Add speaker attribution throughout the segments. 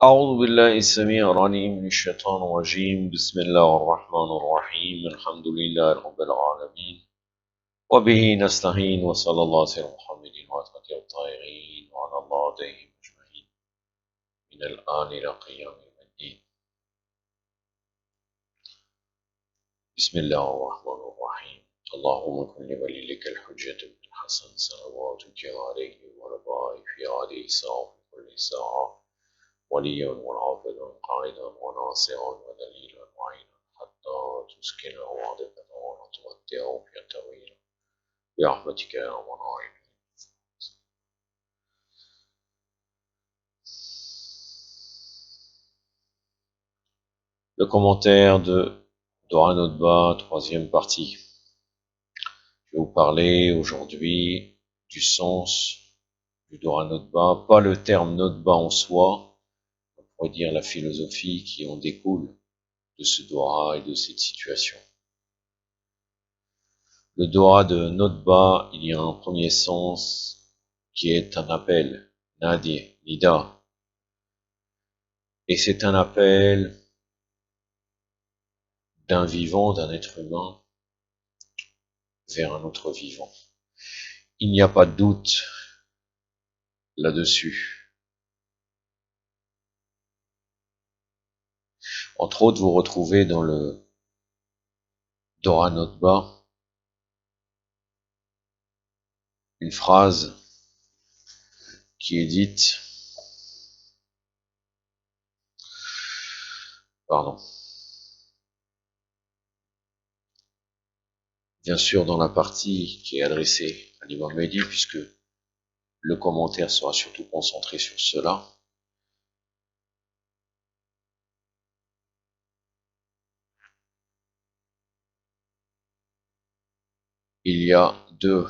Speaker 1: أعوذ بالله السميع العليم من الشيطان الرجيم بسم الله الرحمن الرحيم الحمد لله رب العالمين وبه نستعين وصلى الله على محمد وعلى الطاهرين وعلى الله عليهم أجمعين من الآن إلى قيام يوم الدين بسم الله الرحمن الرحيم اللهم كن لوليك الحجة بن الحسن صلواتك عليه وربائك في هذه الساعة في كل ساعة وليا وعافظا قائدا وناصرا ودليلا معينا حتى تسكنه وعدة وتمتعه فيها طويلا برحمتك يا ارحم الراحمين. Le commentaire de Dora Notba, troisième partie. Je vais vous parler aujourd'hui du sens du Dora Notba, pas le terme Notba en soi, on pourrait dire la philosophie qui en découle de ce Dora et de cette situation. Le Dora de Notba, il y a un premier sens qui est un appel, Nadi, Nida. Et c'est un appel d'un vivant, d'un être humain, vers un autre vivant. Il n'y a pas de doute là-dessus. Entre autres, vous retrouvez dans le Dora Notba une phrase qui est dite, bien sûr dans la partie qui est adressée à l'imam Mehdi, puisque le commentaire sera surtout concentré sur cela. Il y a deux.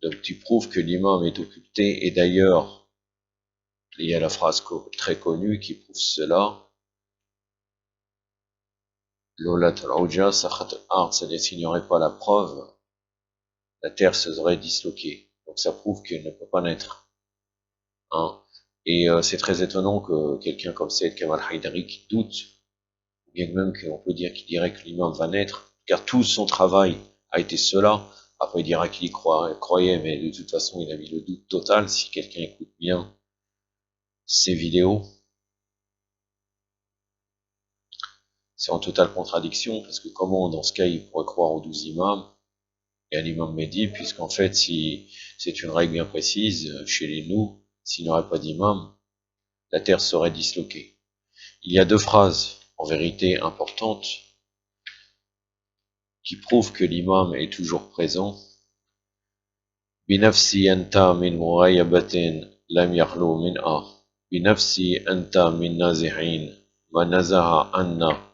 Speaker 1: Donc tu prouves que l'imam est occupé, et d'ailleurs, il y a la phrase très connue qui prouve cela. Lola al-Auja, Sakhat al-Ard, c'est-à-dire s'il n'y aurait pas la preuve, la terre se serait disloquée. Donc ça prouve qu'il ne peut pas naître. Hein. Et c'est très étonnant que quelqu'un comme Sayyid Kamal Haïdari qui doute, ou bien même qu'on peut dire qu'il dirait que l'imam va naître, car tout son travail a été cela. Après il dira qu'il y croyait, mais de toute façon il a mis le doute total si quelqu'un écoute bien ces vidéos. C'est en totale contradiction, parce que comment dans ce cas il pourrait croire aux 12 imams et à l'imam Mehdi, puisqu'en fait si c'est une règle bien précise, chez les nous, s'il n'y aurait pas d'imam, la terre serait disloquée. Il y a deux phrases en vérité importantes qui prouvent que l'imam est toujours présent. بنفسي أنت من مغايبة لم يخلو منها بنفسي أنت من نازحين ما نزح عنا.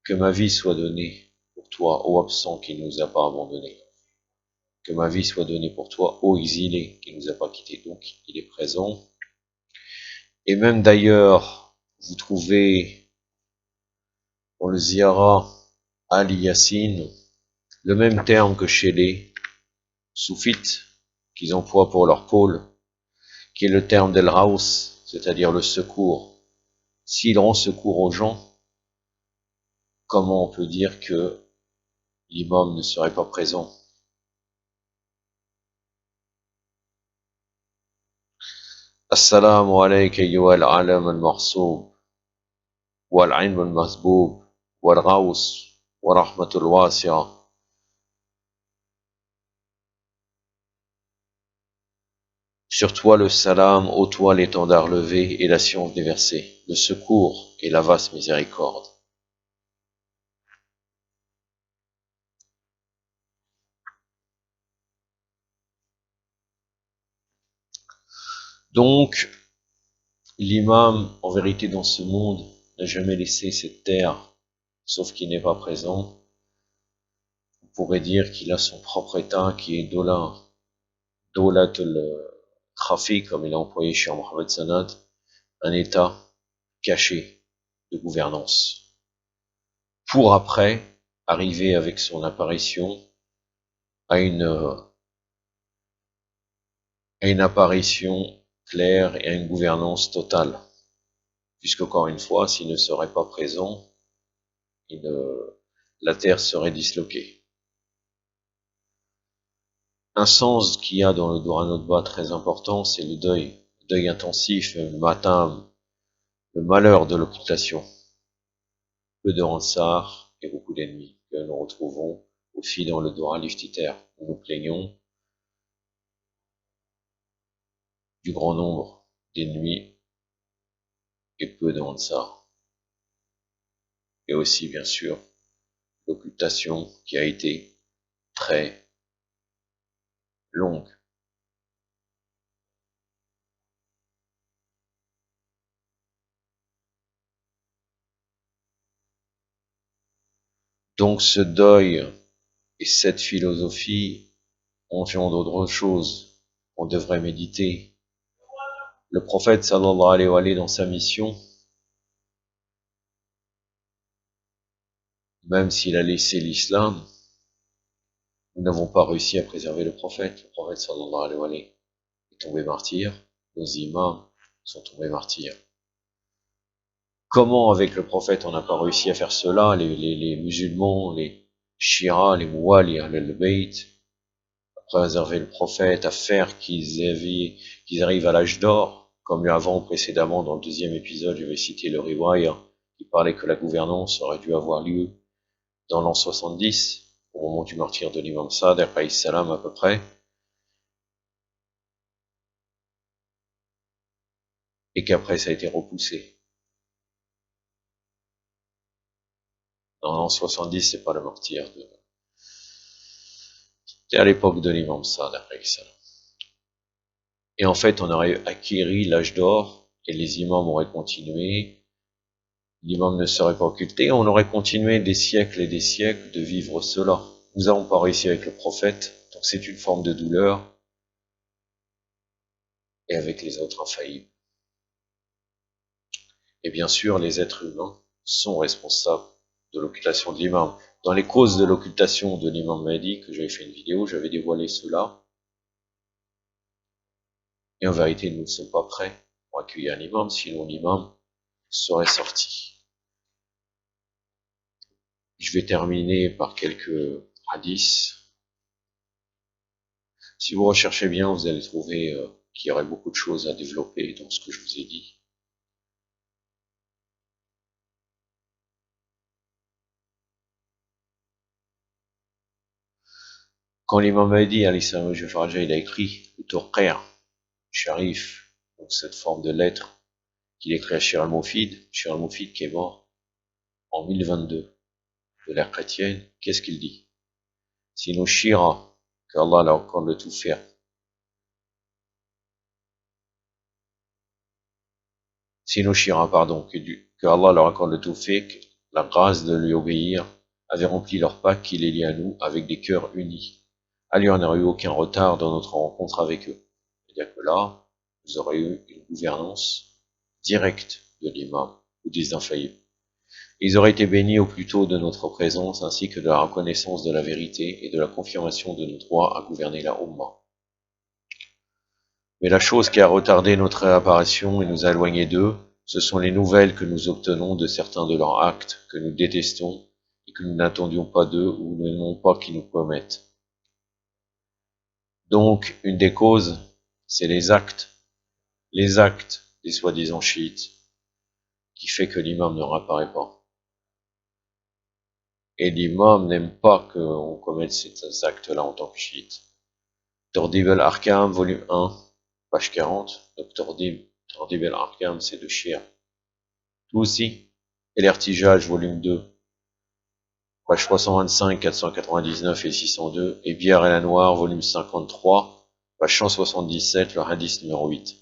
Speaker 1: Que ma vie soit donnée pour toi, ô absent qui ne nous a pas abandonnés. Que ma vie soit donnée pour toi, ô exilé qui ne nous a pas quittés. Donc, il est présent. Et même d'ailleurs, vous trouvez dans le Ziyara Ali Yassine le même terme que chez les soufites qu'ils emploient pour leur pôle, qui est le terme d'El-Raous, c'est-à-dire le secours. S'il rend secours aux gens, comment on peut dire que l'imam ne serait pas présent? Assalamu alayka ayyuha al-alam al-mahsoub wal-'ilm al-masboub wal-ghaws wa rahmatul wasi'a. Sur toi le salam, ô toi l'étendard levé et la science déversée, le secours et la vaste miséricorde. Donc, l'imam, en vérité, dans ce monde, n'a jamais laissé cette terre, sauf qu'il n'est pas présent. On pourrait dire qu'il a son propre état qui est Dolat al-Khafi, comme il a employé chez Mohamed Sanad, un état caché de gouvernance. Pour après arriver avec son apparition à une apparition claire et à une gouvernance totale. puisqu'encore une fois, s'il ne serait pas présent, la terre serait disloquée. Un sens qu'il y a dans le Dora Notba très important, c'est le deuil intensif, le matin, le malheur de l'occultation. Peu de Ansar et beaucoup d'ennemis que nous retrouvons aussi dans le Dora Liftiter, où nous plaignons du grand nombre d'ennemis et peu de Ansar. Et aussi, bien sûr, l'occultation qui a été très longue. Donc ce deuil et cette philosophie engendrent d'autres choses. On devrait méditer. Le prophète sallallahu alayhi wa sallam dans sa mission, même s'il a laissé l'islam, nous n'avons pas réussi à préserver le prophète. Le prophète sallallahu alayhi wa sallam est tombé martyr. Nos imams sont tombés martyrs. Comment avec le prophète on n'a pas réussi à faire cela, les musulmans, les Shia, les Mouwali, le Bayt, à préserver le prophète, à faire qu'ils arrivent à l'âge d'or, comme avant, précédemment, dans le deuxième épisode, je vais citer le Riwaya, qui parlait que la gouvernance aurait dû avoir lieu dans l'an 70, au moment du martyre de l'imam Sa'd, alayhi salam à peu près, et qu'après ça a été repoussé. Dans l'an 70, c'est pas le martyr c'était à l'époque de l'imam Sa'd, alayhi salam. Et en fait, on aurait acquéri l'âge d'or, et les imams auraient continué, l'imam ne serait pas occulté, on aurait continué des siècles et des siècles de vivre cela. Nous n'avons pas réussi avec le prophète, donc c'est une forme de douleur, et avec les autres infaillibles. Et bien sûr, les êtres humains sont responsables de l'occultation de l'imam. Dans les causes de l'occultation de l'imam Mahdi, que j'avais fait une vidéo, j'avais dévoilé cela. Et en vérité, nous ne sommes pas prêts pour accueillir un imam, sinon l'imam serait sorti. Je vais terminer par quelques hadiths. Si vous recherchez bien, vous allez trouver qu'il y aurait beaucoup de choses à développer dans ce que je vous ai dit. Quand l'imam Mahdi, il a écrit le Turqir, Sharif, donc cette forme de lettre qu'il écrit à Shir al-Mufid qui est mort en 1022 de l'ère chrétienne, qu'est-ce qu'il dit? Si nous Shira, qu'Allah l'a encore de tout faire, que Allah leur accorde le tout fait, que la grâce de lui obéir avait rempli leur pacte qui les lie à nous avec des cœurs unis. Alors il n'y aurait eu aucun retard dans notre rencontre avec eux. C'est-à-dire que là, vous aurez eu une gouvernance directe de l'imam ou des infaillibles. Ils auraient été bénis au plus tôt de notre présence ainsi que de la reconnaissance de la vérité et de la confirmation de nos droits à gouverner la Ummah. Mais la chose qui a retardé notre réapparition et nous a éloignés d'eux, ce sont les nouvelles que nous obtenons de certains de leurs actes que nous détestons et que nous n'attendions pas d'eux ou ne n'aimons pas qu'ils nous promettent. Donc, une des causes, c'est les actes des soi-disant chiites, qui fait que l'imam ne réapparaît pas. Et l'imam n'aime pas qu'on commette ces actes-là en tant que chiite. Tordib al-Arkam, volume 1, page 40, donc Tordib al-Arkam, c'est de Shia. Tout aussi. Et l'Ertijaj, volume 2, page 325, 499 et 602. Et Bière et la Noire, volume 53, page 177, le hadith numéro 8.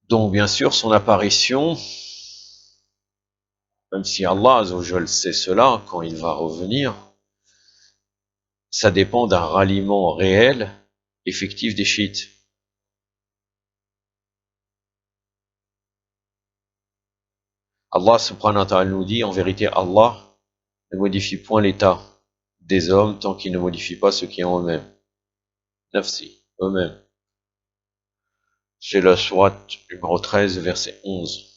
Speaker 1: Donc, bien sûr, son apparition, même si Allah Azzawajal sait cela, quand il va revenir, ça dépend d'un ralliement réel, effectif des chiites. Allah subhanahu wa ta'ala nous dit, en vérité, Allah ne modifie point l'état des hommes tant qu'il ne modifie pas ce qui est en eux-mêmes. Nafsi. eux-mêmes. C'est la sourate numéro 13, verset 11.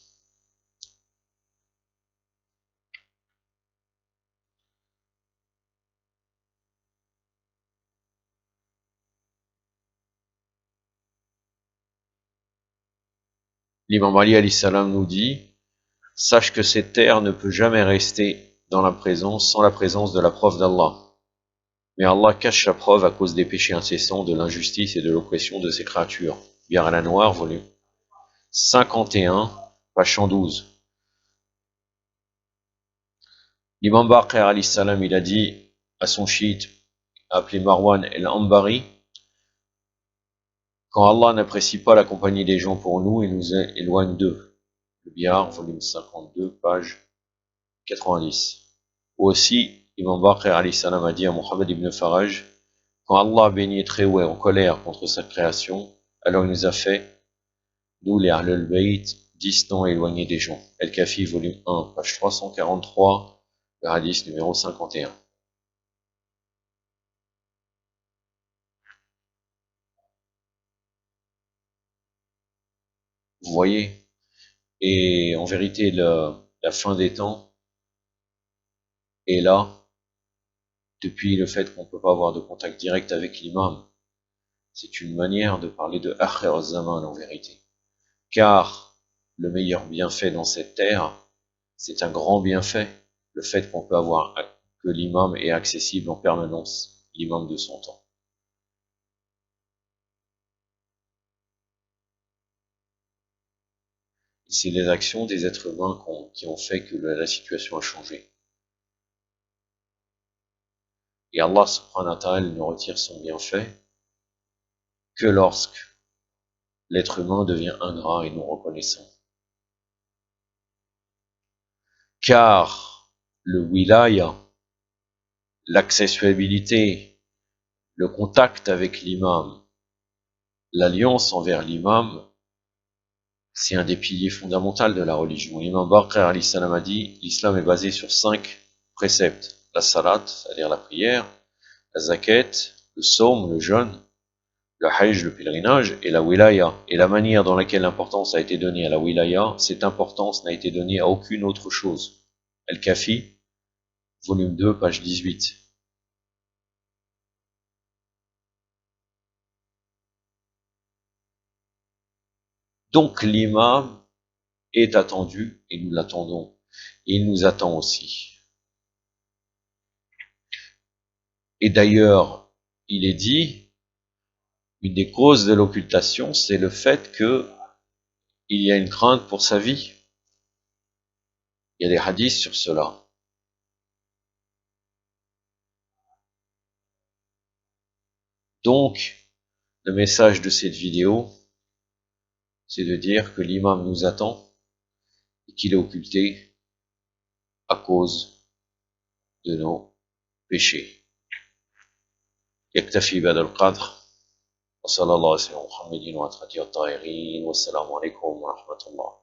Speaker 1: L'imam Ali alayhi salam nous dit: sache que cette terre ne peut jamais rester dans la présence, sans la présence de la preuve d'Allah. Mais Allah cache la preuve à cause des péchés incessants, de l'injustice et de l'oppression de ses créatures. Bir al-Anwar, volume 51, page 112. L'imam Baqir alayhi salam, il a dit à son chiite, appelé Marwan el-Ambari: quand Allah n'apprécie pas la compagnie des gens pour nous, il nous éloigne d'eux. Le Bihar, volume 52, page 90. Ou aussi, Imam Baqir alayhi salam a dit à Mohammed ibn Faraj: quand Allah béni très haut est en colère contre sa création, alors il nous a fait, nous les Ahlul Bayt, distants et éloignés des gens. El-Kafi, volume 1, page 343, le hadith numéro 51. Vous voyez? Et en vérité, la fin des temps est là, depuis le fait qu'on ne peut pas avoir de contact direct avec l'imam. C'est une manière de parler de Akhir al-Zaman en vérité. Car le meilleur bienfait dans cette terre, c'est un grand bienfait, le fait qu'on peut avoir, que l'imam est accessible en permanence, l'imam de son temps. C'est les actions des êtres humains qui ont fait que la situation a changé. Et Allah subhanahu wa ta'ala ne retire son bienfait que lorsque l'être humain devient ingrat et non reconnaissant. Car le wilaya, l'accessibilité, le contact avec l'imam, l'alliance envers l'imam, c'est un des piliers fondamentaux de la religion. L'imam Baqir alayhi salam a dit: l'islam est basé sur 5 préceptes. La salat, c'est-à-dire la prière, la zakat, le saum, le jeûne, le hajj, le pèlerinage, et la wilaya. Et la manière dans laquelle l'importance a été donnée à la wilaya, cette importance n'a été donnée à aucune autre chose. El-Kafi, volume 2, page 18. Donc l'imam est attendu, et nous l'attendons. Et il nous attend aussi. Et d'ailleurs, il est dit, une des causes de l'occultation, c'est le fait que il y a une crainte pour sa vie. Il y a des hadiths sur cela. Donc, le message de cette vidéo, c'est de dire que l'imam nous attend et qu'il est occulté à cause de nos péchés. يكتفي بهذا القدر وصلى الله على سيدنا محمد وعلى آله الطاهرين والسلام عليكم ورحمة الله.